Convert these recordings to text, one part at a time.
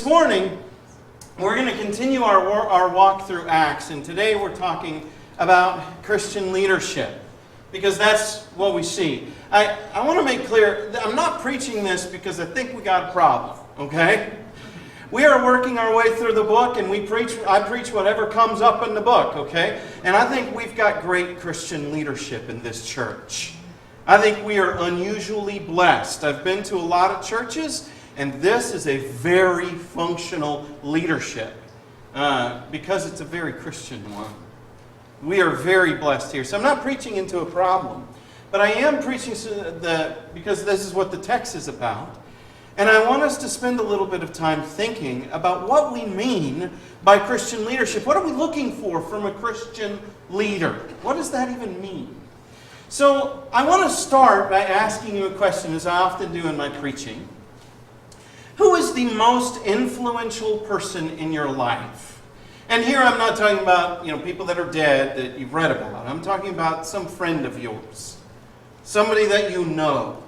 morning, we're going to continue our walk through Acts, and today we're talking about Christian leadership, because that's what we see. I want to make clear, I'm not preaching this because I think we got a problem, okay? We are working our way through the book, and I preach whatever comes up in the book, okay? And I think we've got great Christian leadership in this church. I think we are unusually blessed. I've been to a lot of churches, and this is a very functional leadership because it's a very Christian one. We are very blessed here. So I'm not preaching into a problem, but I am preaching because this is what the text is about. And I want us to spend a little bit of time thinking about what we mean by Christian leadership. What are we looking for from a Christian leader? What does that even mean? So I want to start by asking you a question, as I often do in my preaching. Who is the most influential person in your life? And here I'm not talking about, people that are dead that you've read about. I'm talking about some friend of yours. Somebody that you know.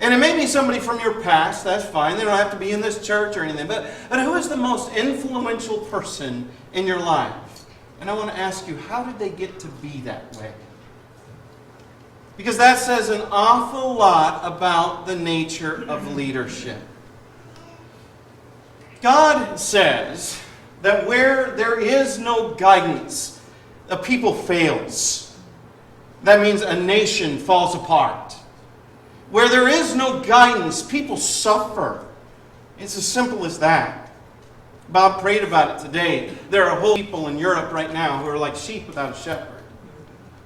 And it may be somebody from your past, that's fine. They don't have to be in this church or anything. But who is the most influential person in your life? And I want to ask you, how did they get to be that way? Because that says an awful lot about the nature of leadership. God says that where there is no guidance, a people fails. That means a nation falls apart. Where there is no guidance, people suffer. It's as simple as that. Bob prayed about it today. There are whole people in Europe right now who are like sheep without a shepherd.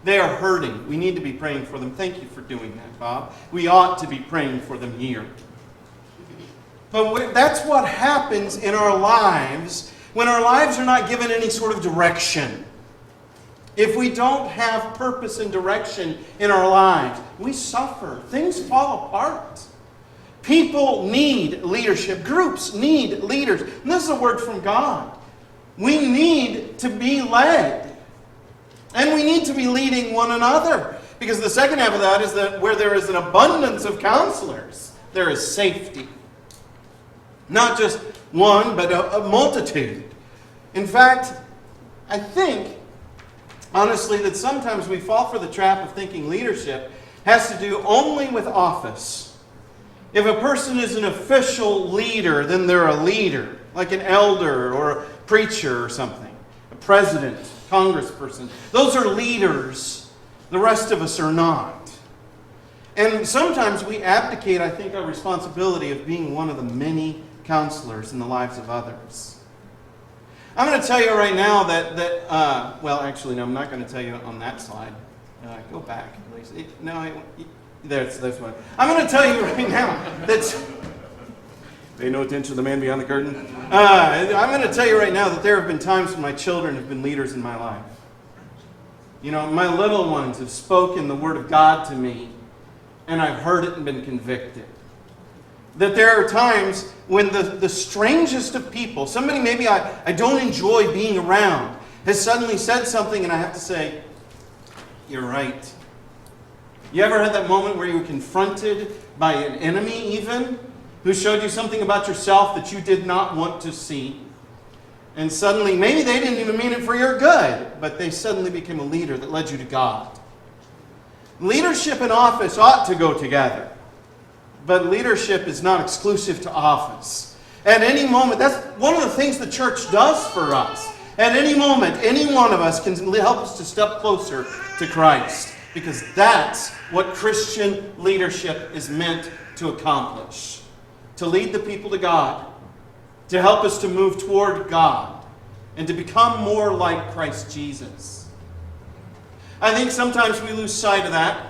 They are hurting. We need to be praying for them. Thank you for doing that, Bob. We ought to be praying for them here. But that's what happens in our lives when our lives are not given any sort of direction. If we don't have purpose and direction in our lives, we suffer. Things fall apart. People need leadership. Groups need leaders. And this is a word from God. We need to be led. And we need to be leading one another. Because the second half of that is that where there is an abundance of counselors, there is safety. Not just one, but a multitude. In fact, I think, honestly, that sometimes we fall for the trap of thinking leadership has to do only with office. If a person is an official leader, then they're a leader, like an elder or a preacher or something, a president, congressperson. Those are leaders. The rest of us are not. And sometimes we abdicate, I think, our responsibility of being one of the many counselors in the lives of others. I'm going to tell you right now actually, no, I'm not going to tell you on that slide. Go back, please. There's one. I'm going to tell you right now that... Pay no attention to the man behind the curtain. I'm going to tell you right now that there have been times when my children have been leaders in my life. My little ones have spoken the word of God to me, and I've heard it and been convicted. That there are times when the strangest of people, somebody maybe I don't enjoy being around, has suddenly said something and I have to say, you're right. You ever had that moment where you were confronted by an enemy even, who showed you something about yourself that you did not want to see? And suddenly, maybe they didn't even mean it for your good, but they suddenly became a leader that led you to God. Leadership and office ought to go together. But leadership is not exclusive to office. At any moment, that's one of the things the church does for us. At any moment, any one of us can help us to step closer to Christ. Because that's what Christian leadership is meant to accomplish. To lead the people to God. To help us to move toward God. And to become more like Christ Jesus. I think sometimes we lose sight of that.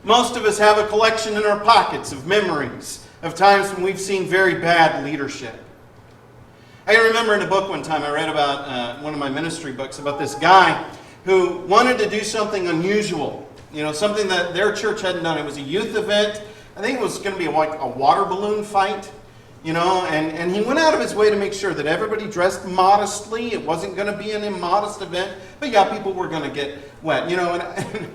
Most of us have a collection in our pockets of memories of times when we've seen very bad leadership. I remember in a book one time I read about one of my ministry books about this guy who wanted to do something unusual. Something that their church hadn't done. It was a youth event. I think it was going to be like a water balloon fight. And he went out of his way to make sure that everybody dressed modestly. It wasn't going to be an immodest event. But yeah, people were going to get wet. And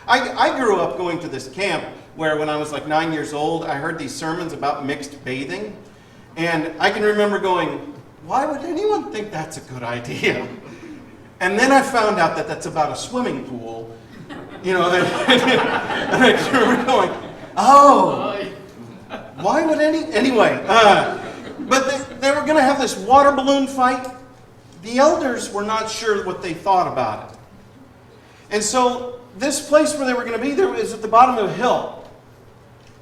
I grew up going to this camp where when I was like 9 years old, I heard these sermons about mixed bathing. And I can remember going, why would anyone think that's a good idea? And then I found out that that's about a swimming pool. You know, and I can remember going, oh, why would anyway. But they were going to have this water balloon fight. The elders were not sure what they thought about it. And so this place where they were going to be there was at the bottom of a hill.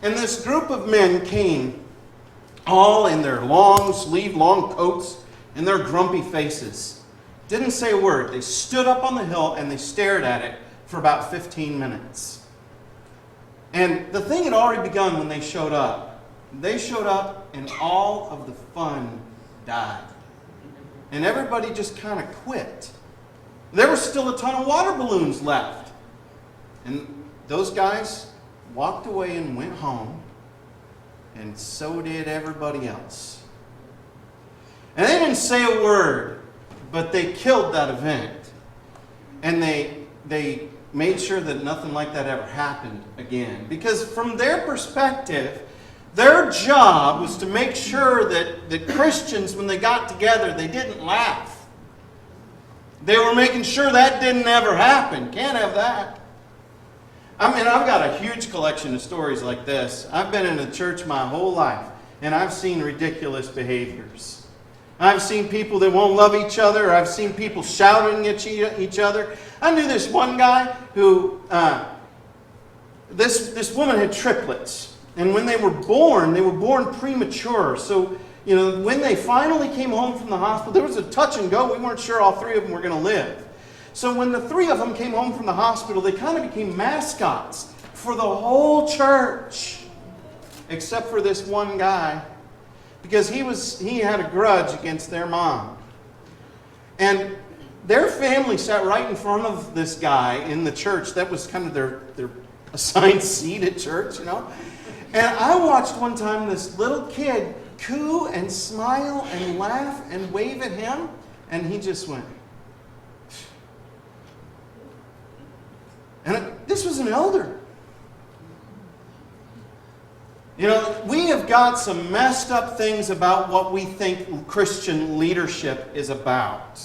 And this group of men came, all in their long sleeve, long coats, and their grumpy faces. Didn't say a word. They stood up on the hill and they stared at it for about 15 minutes. And the thing had already begun when they showed up. They showed up and all of the fun died. And everybody just kind of quit. There was still a ton of water balloons left. And those guys walked away and went home. And so did everybody else. And they didn't say a word, but they killed that event. And they made sure that nothing like that ever happened again. Because from their perspective, their job was to make sure that Christians, when they got together, they didn't laugh. They were making sure that didn't ever happen. Can't have that. I mean, I've got a huge collection of stories like this. I've been in a church my whole life, and I've seen ridiculous behaviors. I've seen people that won't love each other. I've seen people shouting at each other. I knew this one guy who, this woman had triplets. And when they were born premature. So, you know, when they finally came home from the hospital, there was a touch and go. We weren't sure all three of them were going to live. So when the three of them came home from the hospital, they kind of became mascots for the whole church. Except for this one guy. Because he had a grudge against their mom. And their family sat right in front of this guy in the church. That was kind of their assigned seat at church, you know. And I watched one time this little kid coo and smile and laugh and wave at him. And he just went. And this was an elder. You know, we have got some messed up things about what we think Christian leadership is about.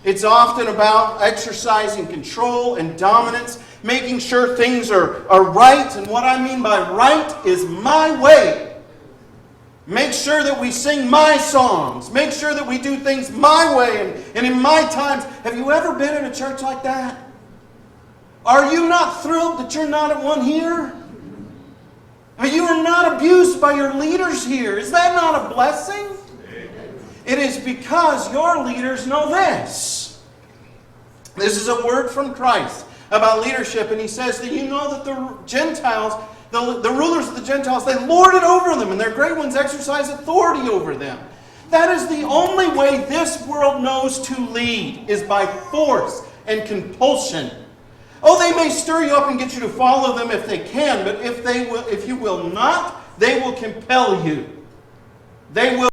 It's often about exercising control and dominance, making sure things are right. And what I mean by right is my way. Make sure that we sing my songs. Make sure that we do things my way and in my times. Have you ever been in a church like that? Are you not thrilled that you're not at one here? You are not abused by your leaders here. Is that not a blessing? It is because your leaders know this. This is a word from Christ about leadership. And he says that you know that the Gentiles, the rulers of the Gentiles, they lord it over them. And their great ones exercise authority over them. That is the only way this world knows to lead, is by force and compulsion. Oh, they may stir you up and get you to follow them if they can, but if you will not, they will compel you. They will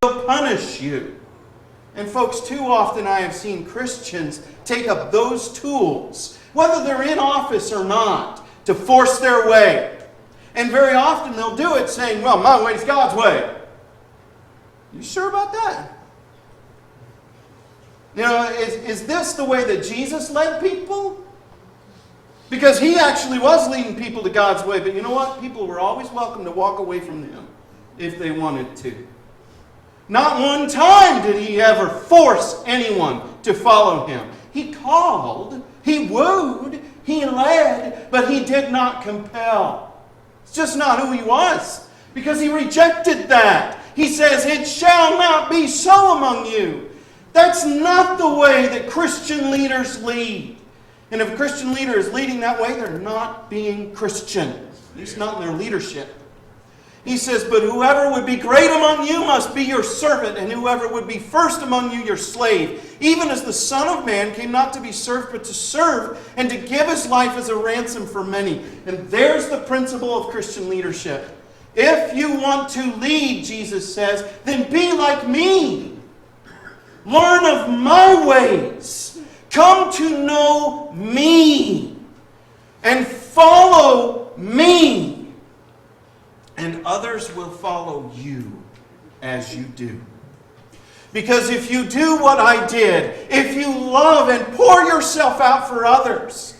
punish you. And folks, too often I have seen Christians take up those tools, whether they're in office or not, to force their way. And very often they'll do it saying, well, my way is God's way. You sure about that? You know, is this the way that Jesus led people? Because he actually was leading people to God's way. But you know what? People were always welcome to walk away from him if they wanted to. Not one time did he ever force anyone to follow him. He called, he wooed, he led, but he did not compel. It's just not who he was. Because he rejected that. He says, it shall not be so among you. That's not the way that Christian leaders lead. And if a Christian leader is leading that way, they're not being Christian. At least not in their leadership. He says, but whoever would be great among you must be your servant, and whoever would be first among you your slave. Even as the Son of Man came not to be served, but to serve, and to give his life as a ransom for many. And there's the principle of Christian leadership. If you want to lead, Jesus says, then be like me. Learn of my ways. Come to know me and follow me, and others will follow you. as you do. Because if you do what I did, if you love and pour yourself out for others,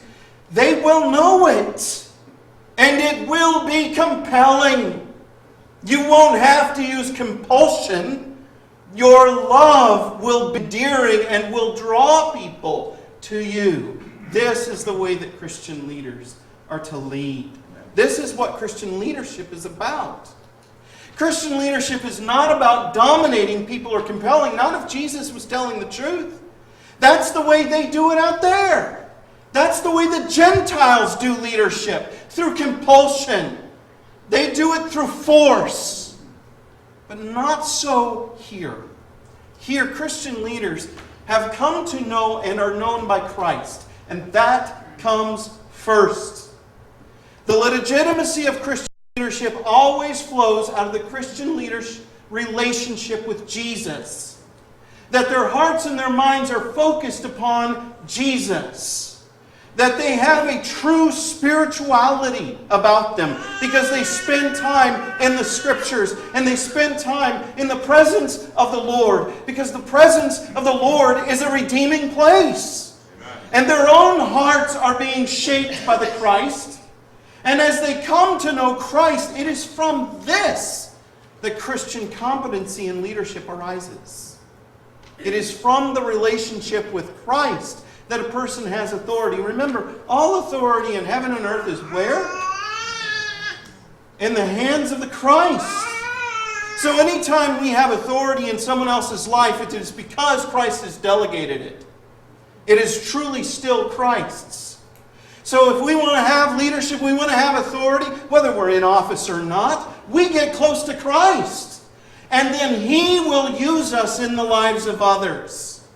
they will know it. And it will be compelling. You won't have to use compulsion. Your love will be endearing and will draw people to you. This is the way that Christian leaders are to lead. This is what Christian leadership is about. Christian leadership is not about dominating people or compelling. Not if Jesus was telling the truth. That's the way they do it out there. That's the way the Gentiles do leadership. Through compulsion. They do it through force. But not so here. Here, Christian leaders have come to know and are known by Christ. And that comes first. The legitimacy of Christian leadership always flows out of the Christian leader's relationship with Jesus. That their hearts and their minds are focused upon Jesus. That they have a true spirituality about them because they spend time in the Scriptures and they spend time in the presence of the Lord, because the presence of the Lord is a redeeming place. Amen. And their own hearts are being shaped by the Christ. And as they come to know Christ, it is from this that Christian competency in leadership arises. It is from the relationship with Christ that a person has authority. Remember, all authority in heaven and earth is where? In the hands of the Christ. So anytime we have authority in someone else's life, it is because Christ has delegated it. It is truly still Christ's. So if we want to have leadership, we want to have authority, whether we're in office or not, we get close to Christ. And then He will use us in the lives of others.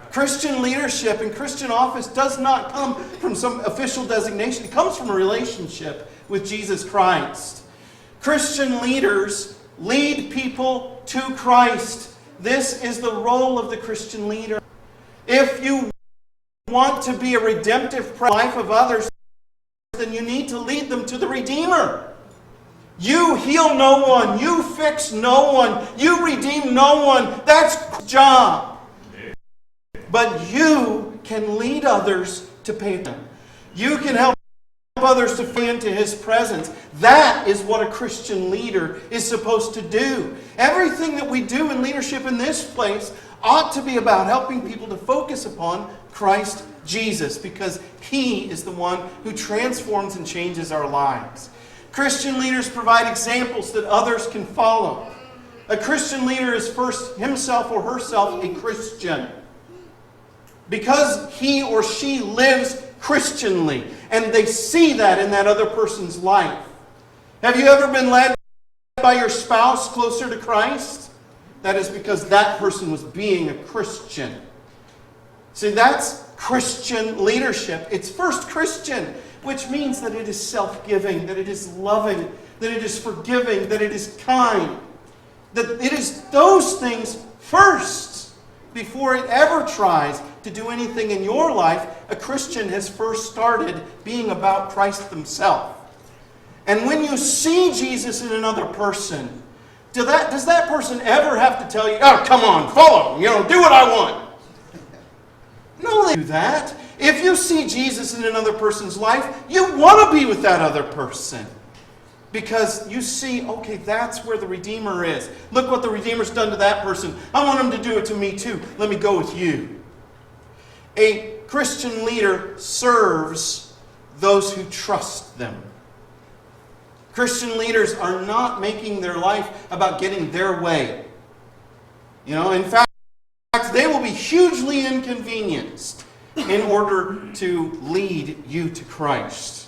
Christian leadership and Christian office does not come from some official designation. It comes from a relationship with Jesus Christ. Christian leaders lead people to Christ. This is the role of the Christian leader. If you want to be a redemptive life of others, then you need to lead them to the Redeemer. You heal no one. You fix no one. You redeem no one. That's your job. But you can lead others to pay them. You can help others to fall into His presence. That is what a Christian leader is supposed to do. Everything that we do in leadership in this place ought to be about helping people to focus upon Christ Jesus, because He is the one who transforms and changes our lives. Christian leaders provide examples that others can follow. A Christian leader is first himself or herself a Christian, because he or she lives Christianly, and they see that in that other person's life. Have you ever been led by your spouse closer to Christ? That is because that person was being a Christian. See, that's Christian leadership. It's first Christian, which means that it is self-giving, that it is loving, that it is forgiving, that it is kind. That it is those things first before it ever tries to do anything in your life. A Christian has first started being about Christ Himself. And when you see Jesus in another person, does that person ever have to tell you, oh, come on, follow, do what I want? No, they do that. If you see Jesus in another person's life, you want to be with that other person. Because you see, okay, that's where the Redeemer is. Look what the Redeemer's done to that person. I want Him to do it to me too. Let me go with you. A Christian leader serves those who trust them. Christian leaders are not making their life about getting their way. In fact, they will be hugely inconvenienced in order to lead you to Christ.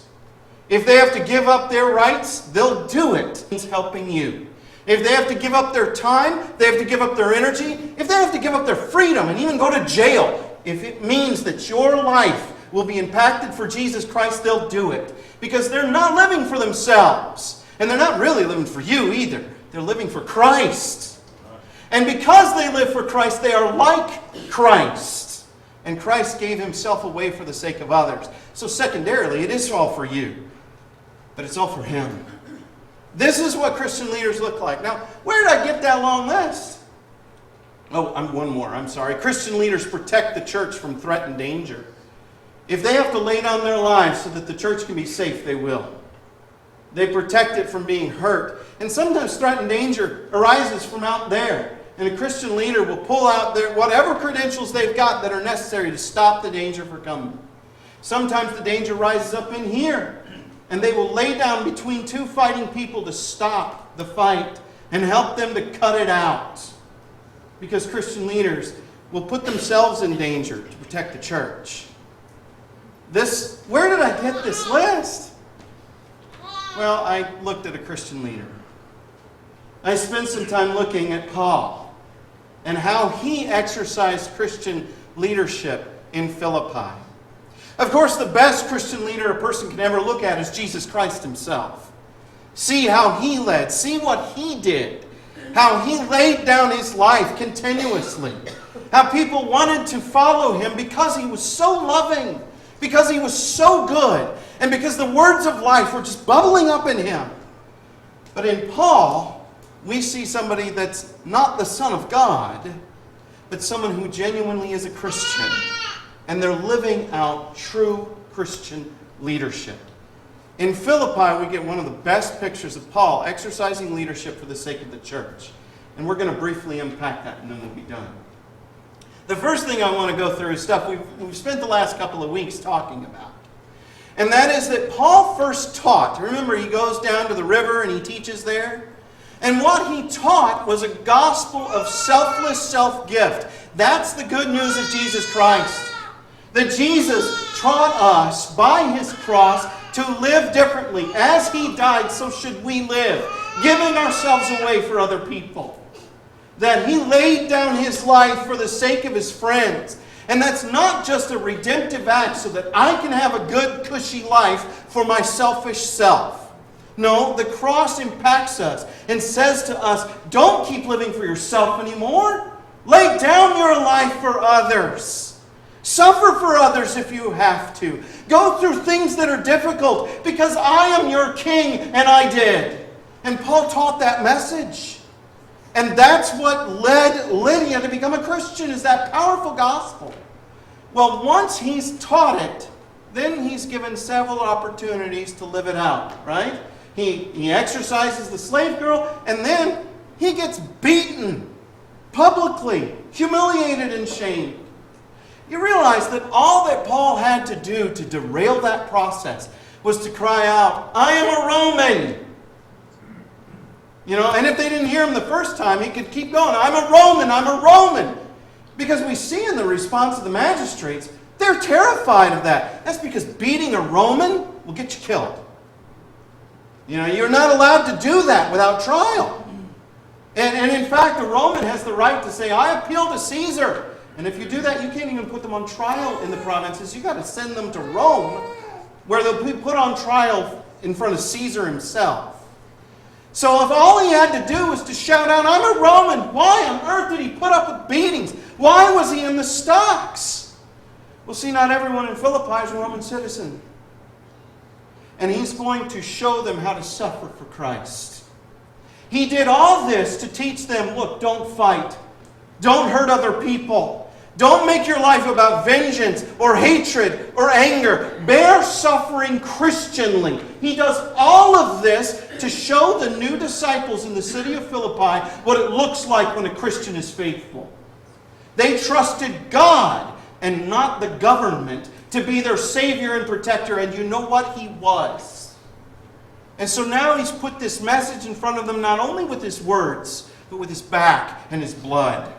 If they have to give up their rights, they'll do it. It's helping you. If they have to give up their time, they have to give up their energy, if they have to give up their freedom and even go to jail, if it means that your life will be impacted for Jesus Christ, they'll do it. Because they're not living for themselves. And they're not really living for you either. They're living for Christ. And because they live for Christ, they are like Christ. And Christ gave Himself away for the sake of others. So secondarily, it is all for you. But it's all for Him. This is what Christian leaders look like. Now, where did I get that long list? Oh, one more. I'm sorry. Christian leaders protect the church from threat and danger. If they have to lay down their lives so that the church can be safe, they will. They protect it from being hurt. And sometimes threat and danger arises from out there. And a Christian leader will pull out their whatever credentials they've got that are necessary to stop the danger from coming. Sometimes the danger rises up in here. And they will lay down between two fighting people to stop the fight and help them to cut it out. Because Christian leaders will put themselves in danger to protect the church. Where did I get this list? Well, I looked at a Christian leader. I spent some time looking at Paul and how he exercised Christian leadership in Philippi. Of course, the best Christian leader a person can ever look at is Jesus Christ himself. See how he led. See what he did. How he laid down his life continuously. How people wanted to follow him because he was so loving. Because he was so good. And because the words of life were just bubbling up in him. But in Paul, we see somebody that's not the Son of God, but someone who genuinely is a Christian. And they're living out true Christian leadership. In Philippi, we get one of the best pictures of Paul exercising leadership for the sake of the church. And we're going to briefly unpack that and then we'll be done. The first thing I want to go through is stuff we've spent the last couple of weeks talking about. And that is that Paul first taught. Remember, he goes down to the river and he teaches there. And what he taught was a gospel of selfless self-gift. That's the good news of Jesus Christ. That Jesus taught us by his cross to live differently. As he died, so should we live, giving ourselves away for other people. That he laid down his life for the sake of his friends. And that's not just a redemptive act so that I can have a good, cushy life for my selfish self. No, the cross impacts us and says to us, don't keep living for yourself anymore. Lay down your life for others. Suffer for others if you have to. Go through things that are difficult because I am your king and I did. And Paul taught that message. And that's what led Lydia to become a Christian, is that powerful gospel. Well, once he's taught it, then he's given several opportunities to live it out, right? He exercises the slave girl, and then he gets beaten publicly, humiliated and shamed. You realize that all that Paul had to do to derail that process was to cry out, I am a Roman. And if they didn't hear him the first time, he could keep going, I'm a Roman, I'm a Roman. Because we see in the response of the magistrates, they're terrified of that. That's because beating a Roman will get you killed. You're not allowed to do that without trial. And in fact, the Roman has the right to say, I appeal to Caesar. And if you do that, you can't even put them on trial in the provinces. You've got to send them to Rome, where they'll be put on trial in front of Caesar himself. So if all he had to do was to shout out, I'm a Roman, why on earth did he put up with beatings? Why was he in the stocks? Well, see, not everyone in Philippi is a Roman citizen. And he's going to show them how to suffer for Christ. He did all this to teach them, look, don't fight. Don't hurt other people. Don't make your life about vengeance or hatred or anger. Bear suffering Christianly. He does all of this to show the new disciples in the city of Philippi what it looks like when a Christian is faithful. They trusted God and not the government to be their Savior and protector. And you know what? He was. And so now he's put this message in front of them, not only with his words, but with his back and his blood.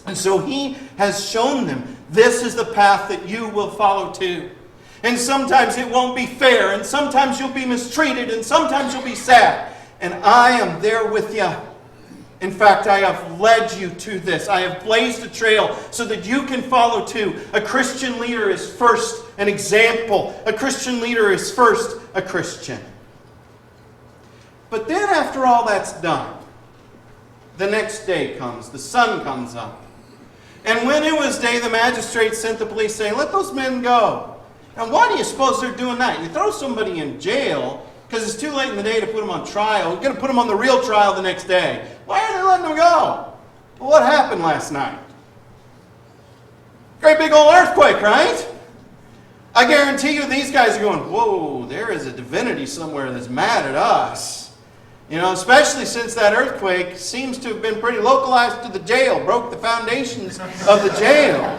And so he has shown them, this is the path that you will follow too. And sometimes it won't be fair, and sometimes you'll be mistreated, and sometimes you'll be sad. And I am there with you. In fact, I have led you to this. I have blazed a trail so that you can follow too. A Christian leader is first an example. A Christian leader is first a Christian. But then after all that's done, the next day comes. The sun comes up. And when it was day, the magistrates sent the police saying, let those men go. Now, why do you suppose they're doing that? You throw somebody in jail, because it's too late in the day to put them on trial. We're going to put them on the real trial the next day. Why are they letting them go? Well, what happened last night? Great big old earthquake, right? I guarantee you these guys are going, whoa, there is a divinity somewhere that's mad at us. You know, especially since that earthquake seems to have been pretty localized to the jail, broke the foundations of the jail.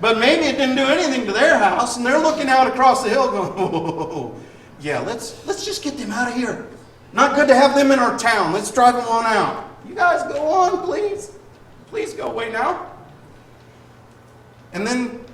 But maybe it didn't do anything to their house, and they're looking out across the hill going, whoa, yeah, let's just get them out of here. Not good to have them in our town. Let's drive them on out. You guys go on, please. Please go away now. And then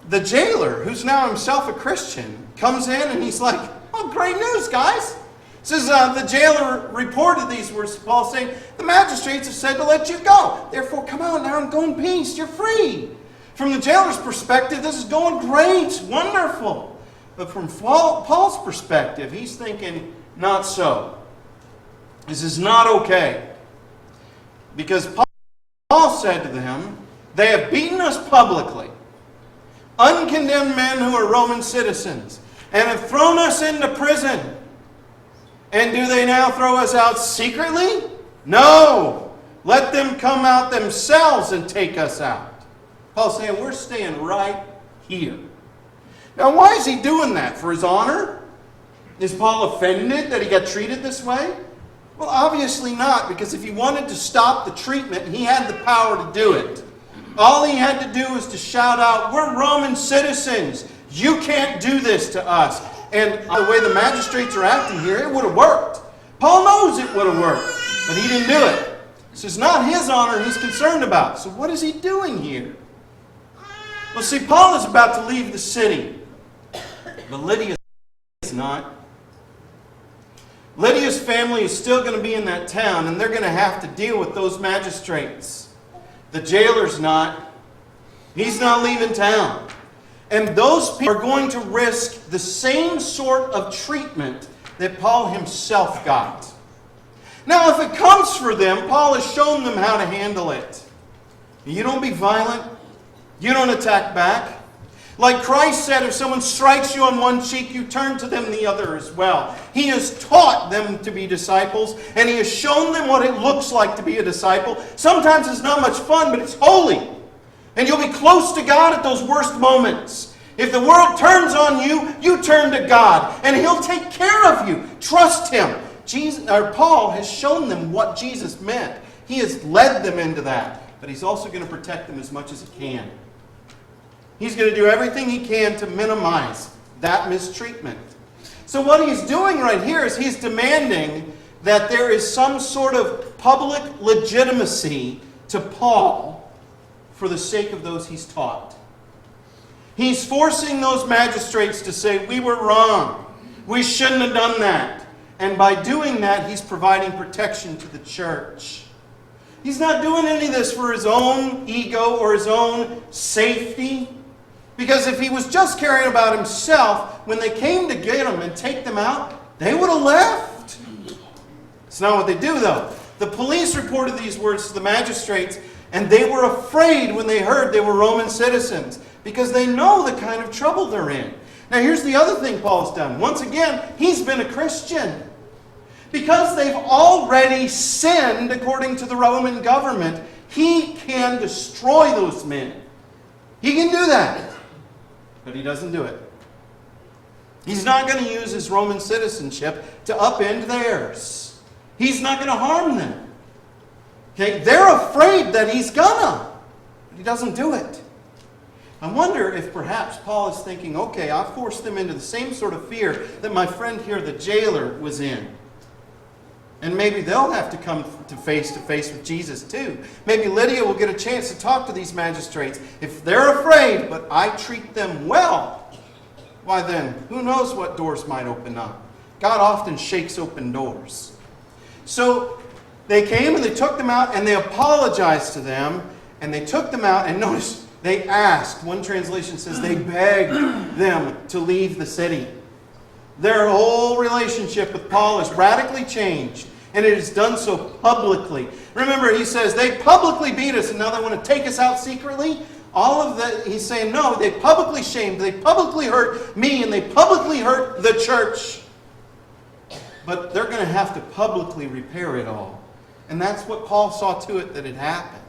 the jailer, who's now himself a Christian, comes in and he's like, oh, great news, guys. Says the jailer reported these words to Paul, saying, the magistrates have said to let you go. Therefore, come out now and go in peace. You're free. From the jailer's perspective, this is going great, wonderful. But from Paul's perspective, he's thinking, not so. This is not okay. Because Paul said to them, they have beaten us publicly, uncondemned men who are Roman citizens, and have thrown us into prison. And do they now throw us out secretly? No. Let them come out themselves and take us out. Paul's saying, we're staying right here. Now, why is he doing that? For his honor? Is Paul offended that he got treated this way? Well, obviously not, because if he wanted to stop the treatment, he had the power to do it. All he had to do was to shout out, we're Roman citizens. You can't do this to us. And the way the magistrates are acting here, it would have worked. Paul knows it would have worked, but he didn't do it. This is not his honor he's concerned about. So what is he doing here? Well, see, Paul is about to leave the city, but Lydia is not. Lydia's family is still going to be in that town, and they're going to have to deal with those magistrates. The jailer's not. He's not leaving town. And those people are going to risk the same sort of treatment that Paul himself got. Now, if it comes for them, Paul has shown them how to handle it. You don't be violent. You don't attack back. Like Christ said, if someone strikes you on one cheek, you turn to them the other as well. He has taught them to be disciples, and he has shown them what it looks like to be a disciple. Sometimes it's not much fun, but it's holy. And you'll be close to God at those worst moments. If the world turns on you, you turn to God, and he'll take care of you. Trust him. Paul has shown them what Jesus meant. He has led them into that, but he's also going to protect them as much as he can. He's going to do everything he can to minimize that mistreatment. So what he's doing right here is he's demanding that there is some sort of public legitimacy to Paul for the sake of those he's taught. He's forcing those magistrates to say, we were wrong. We shouldn't have done that. And by doing that, he's providing protection to the church. He's not doing any of this for his own ego or his own safety. Because if he was just caring about himself, when they came to get him and take them out, they would have left. It's not what they do, though. The police reported these words to the magistrates, and they were afraid when they heard they were Roman citizens, because they know the kind of trouble they're in. Now, here's the other thing Paul's done. Once again, he's been a Christian. Because they've already sinned according to the Roman government, he can destroy those men. He can do that. But he doesn't do it. He's not going to use his Roman citizenship to upend theirs. He's not going to harm them. Okay? They're afraid that he's gonna. But he doesn't do it. I wonder if perhaps Paul is thinking, okay, I'll force them into the same sort of fear that my friend here, the jailer, was in. And maybe they'll have to come to face with Jesus too. Maybe Lydia will get a chance to talk to these magistrates. If they're afraid, but I treat them well, why then, who knows what doors might open up. God often shakes open doors. So they came and they took them out and they apologized to them. And they took them out, and notice they asked. One translation says they begged them to leave the city. Their whole relationship with Paul is radically changed, and it is done so publicly. Remember, he says, they publicly beat us, and now they want to take us out secretly? All of that, he's saying, no, they publicly shamed, they publicly hurt me, and they publicly hurt the church. but they're going to have to publicly repair it all. And that's what Paul saw to it that it happened.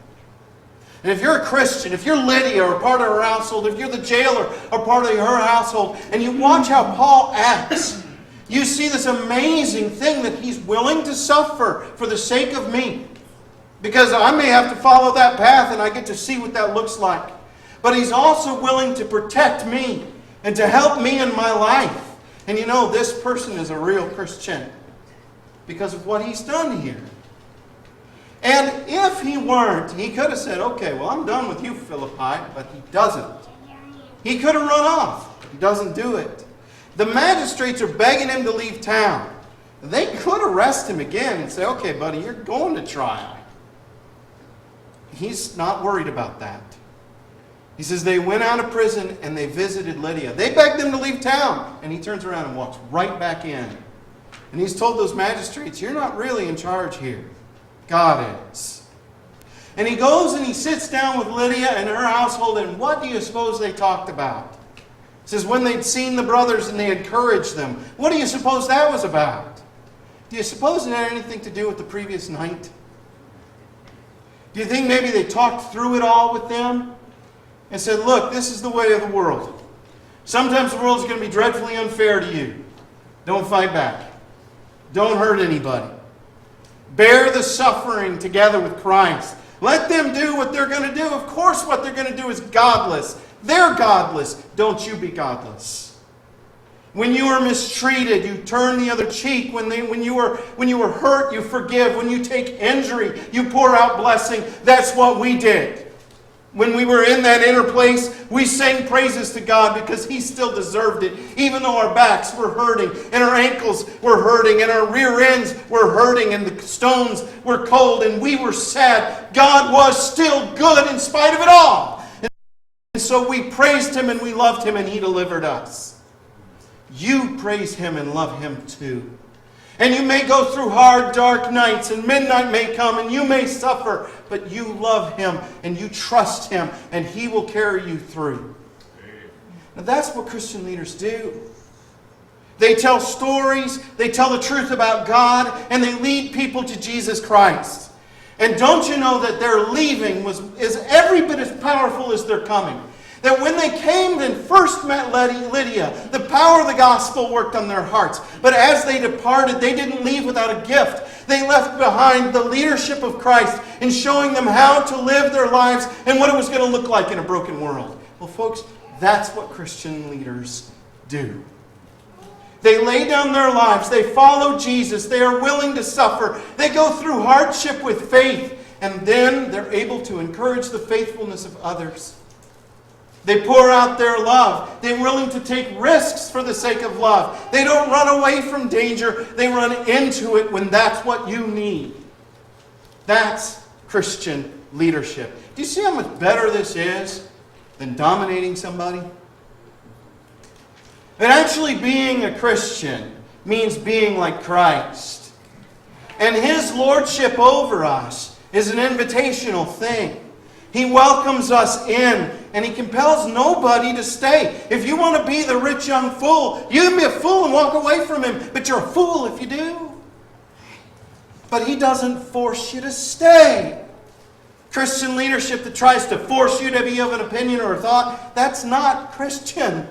And if you're a Christian, if you're Lydia or part of her household, if you're the jailer or part of her household, and you watch how Paul acts, you see this amazing thing that he's willing to suffer for the sake of me. Because I may have to follow that path and I get to see what that looks like. But he's also willing to protect me and to help me in my life. And you know, this person is a real Christian because of what he's done here. And if he weren't, he could have said, okay, well, I'm done with you, Philippi, but he doesn't. He could have run off. He doesn't do it. The magistrates are begging him to leave town. They could arrest him again and say, okay, buddy, you're going to trial. He's not worried about that. He says they went out of prison and they visited Lydia. They begged him to leave town. And he turns around and walks right back in. And he's told those magistrates, you're not really in charge here. God is. And he goes and he sits down with Lydia and her household, and what do you suppose they talked about? It says when they'd seen the brothers and they encouraged them. What do you suppose that was about? Do you suppose it had anything to do with the previous night? Do you think maybe they talked through it all with them and said, look, this is the way of the world. Sometimes the world is going to be dreadfully unfair to you. Don't fight back. Don't hurt anybody. Bear the suffering together with Christ. Let them do what they're going to do. Of course, what they're going to do is godless. They're godless. Don't you be godless. When you are mistreated, you turn the other cheek. When you were hurt, you forgive. When you take injury, you pour out blessing. That's what we did. When we were in that inner place, we sang praises to God because He still deserved it. Even though our backs were hurting, and our ankles were hurting, and our rear ends were hurting, and the stones were cold, and we were sad, God was still good in spite of it all. And so we praised Him and we loved Him and He delivered us. You praise Him and love Him too. And you may go through hard, dark nights, and midnight may come, and you may suffer, but you love Him, and you trust Him, and He will carry you through. Now that's what Christian leaders do. They tell stories, they tell the truth about God, and they lead people to Jesus Christ. And don't you know that their leaving is every bit as powerful as their coming? That when they came and first met Lydia, the power of the gospel worked on their hearts. But as they departed, they didn't leave without a gift. They left behind the leadership of Christ in showing them how to live their lives and what it was going to look like in a broken world. Well, folks, that's what Christian leaders do. They lay down their lives. They follow Jesus. They are willing to suffer. They go through hardship with faith. And then they're able to encourage the faithfulness of others. They pour out their love. They're willing to take risks for the sake of love. They don't run away from danger. They run into it when that's what you need. That's Christian leadership. Do you see how much better this is than dominating somebody? And actually being a Christian means being like Christ. And His lordship over us is an invitational thing. He welcomes us in, and He compels nobody to stay. If you want to be the rich young fool, you can be a fool and walk away from Him, but you're a fool if you do. But He doesn't force you to stay. Christian leadership that tries to force you to be of an opinion or a thought, that's not Christian.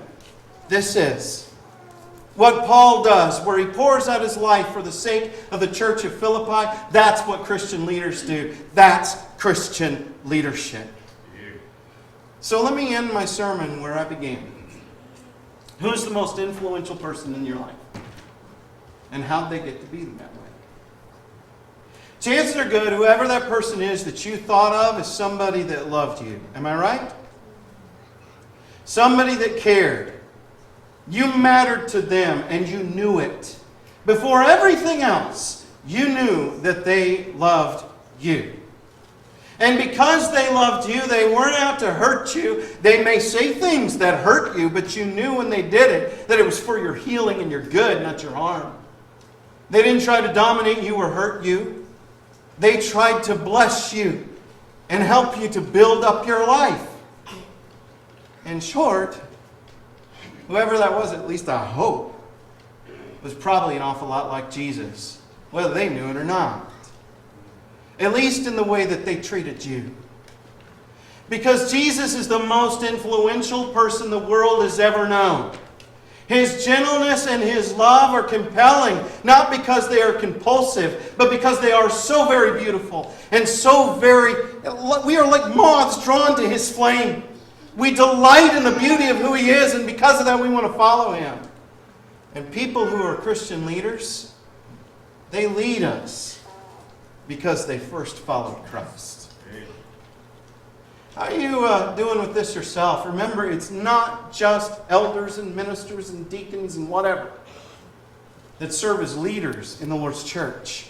This is what Paul does, where he pours out his life for the sake of the church of Philippi. That's what Christian leaders do. That's Christian leadership. So let me end my sermon where I began. Who's the most influential person in your life? And how'd they get to be that way? Chances are good, whoever that person is that you thought of is somebody that loved you. Am I right? Somebody that cared. You mattered to them and you knew it. Before everything else, you knew that they loved you. And because they loved you, they weren't out to hurt you. They may say things that hurt you, but you knew when they did it that it was for your healing and your good, not your harm. They didn't try to dominate you or hurt you. They tried to bless you and help you to build up your life. In short, whoever that was, at least I hope was probably an awful lot like Jesus, whether they knew it or not. At least in the way that they treated you. Because Jesus is the most influential person the world has ever known. His gentleness and His love are compelling, not because they are compulsive, but because they are so very beautiful and so very... We are like moths drawn to His flame. We delight in the beauty of who He is, and because of that we want to follow Him. And people who are Christian leaders, they lead us because they first followed Christ. How are you doing with this yourself? Remember, it's not just elders and ministers and deacons and whatever that serve as leaders in the Lord's church.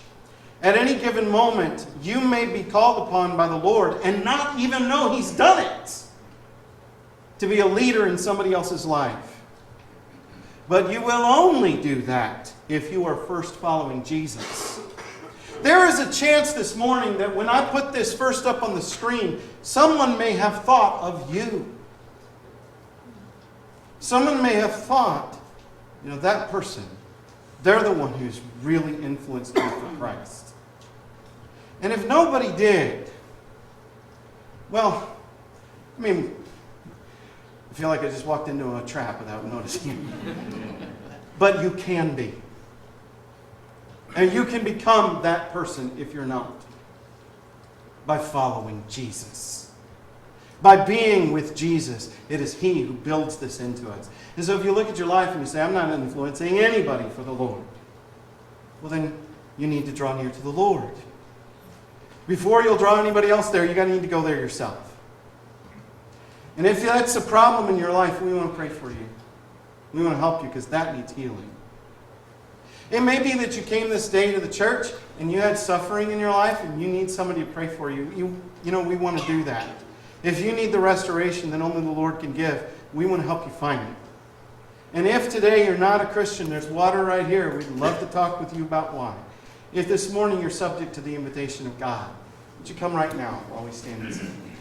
At any given moment, you may be called upon by the Lord and not even know He's done it to be a leader in somebody else's life. But you will only do that if you are first following Jesus. There is a chance this morning that when I put this first up on the screen, someone may have thought of you. Someone may have thought, that person, they're the one who's really influenced me for Christ. And if nobody did, well, I feel like I just walked into a trap without noticing. But you can be. And you can become that person if you're not. By following Jesus. By being with Jesus. It is He who builds this into us. And so if you look at your life and you say, I'm not influencing anybody for the Lord. Well, then you need to draw near to the Lord. Before you'll draw anybody else there, you're going to need to go there yourself. And if that's a problem in your life, we want to pray for you. We want to help you because that needs healing. It may be that you came this day to the church and you had suffering in your life and you need somebody to pray for you. We want to do that. If you need the restoration that only the Lord can give, we want to help you find it. And if today you're not a Christian, there's water right here. We'd love to talk with you about why. If this morning you're subject to the invitation of God, would you come right now while we stand and sing?